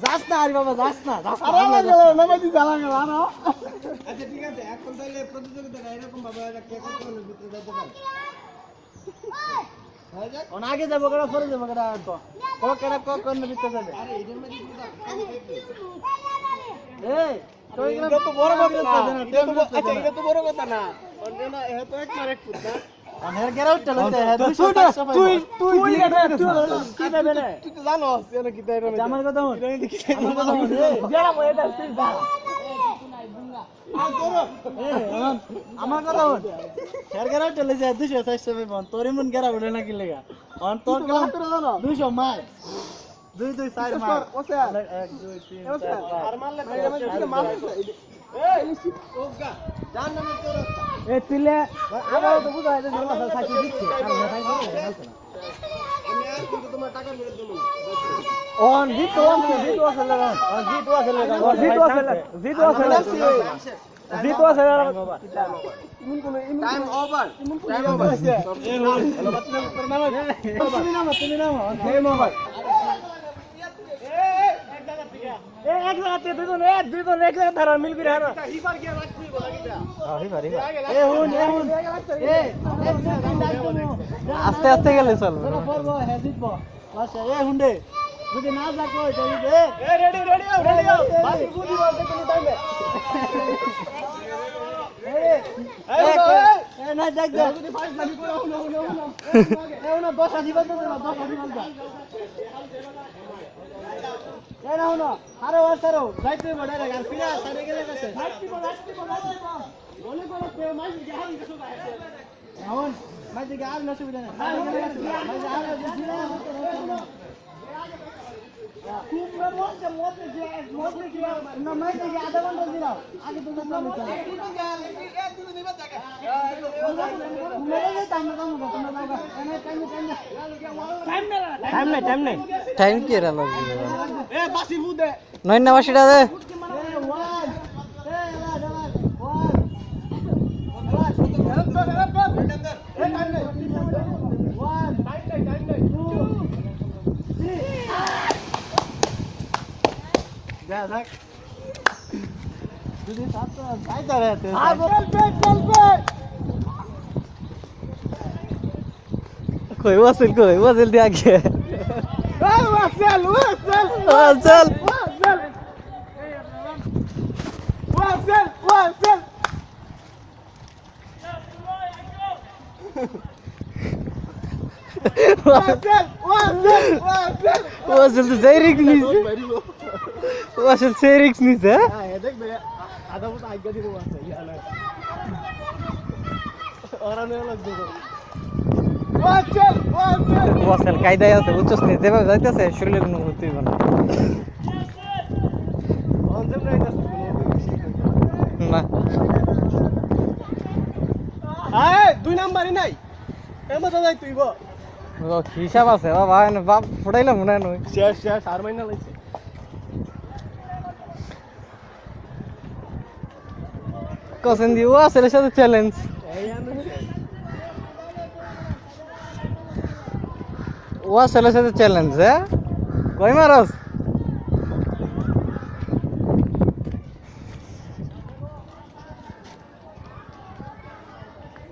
যাস না আরে বাবা যাস না আচ্ছা ঠিক আছে এখন তাহলে প্রতিযোগিতা এরকম ভাবে কে কত জনের ভিতরে যেতে পারে হয়ে যাক অন আগে যাবো কেডা পরে যাবো কেডা তো ও কেডা কোন ভিতরে যাবে আরে এটার মধ্যে কি এই তো এটা তো বড় কথা না এটা তো আচ্ছা এটা তো বড় কথা না অন্য না এ তো এক মার এক ফুট না অনেক গেরাও চলেছে তুই কি দেবে না তুই তো জানোস এর কি দেবে না আমার কথা হন আমার কথা হন যারা মই এটা তুই যা আমার কথা হন হের গেরাও চলেছে 240 পেপন তোর এমন গেরা উঠে না কি লাগা অন তোর কাম 200 মার 2 2 4 মার 1 2 3 4 আর মারলে তো মারছে এই ওগা জান না তোর এ তিলে আমার তো বুঝা যায় না সাকি দিচ্ছে আর ভাই বলে না আমি আর কিন্তু তোমার টাকা মেরে দেব অন জিতো আছে লাগা অন জিতো আছে লাগা জিতো আছে টাইম ওভার তুমি নাম গেম ওভার এক জায়গাতে দুজন এক জায়গা ধরা মিল করে হারা হিবার গিয়া রাখবি বলা কিটা এ হুন আস্তে আস্তে গেলে চল পড়বো হ্যাঁ জিতবো লাস্ট এ হুন্ডে যদি না যা কই তাই দে এ রেডি বাকি বুঝি বলতে কোন টাইমে এ না দেখ দে যদি ফাইট লাগি করে এ না 10 আদি বলতে না 10 আদি বলতা এ না হনো আরে ওসারো যাইতে বড় রে আর ফিরা সারে গেলে কাছে হাঁটতি বল বলে বলে তে মাই জাহান কিছু গায় এখন মাই দিকে আর না সুবিধা না সারে গেলে কাছে মাই আর ফিরা খুব মতে যে না মাই দিকে আধা ঘন্টা দিলাম আগে তো না মতে এক দিন দিবা জায়গা মেরে যে টাইম না তোমরা দাও এনে টাইম নাই টাইম কি এরা লাগবে এ বাসি ফুদে 89 টা দে কই ওয়াসিল দিয়া কে ওয়াসেল ওয়াসিল তো ডাইরেক্ট নিছে ওয়াসিল সেরিক্স নিছে হ্যাঁ দেখ বে আধা মত আজ্ঞা দিব আছে ইয়ালা ওরানে লাগবে ওয়াসিল কায়দায় আছে উচ্চস নিতে যেভাবে যাইতেছে শরীরে কোনো ক্ষতি হবে না অনজেম রাইতাছে না আয় 2 নাম্বারই নাই এমন যাই তুইব হিসাব আছে বাবা বাপ ফুটাইলাম মনে হয় শেষ আর মাইনা লাইছে কোসেন দি ওয়াসিলের সাথে চ্যালেঞ্জ ওয়াসিলের সাথে চ্যালেঞ্জ হ্যাঁ কই মারস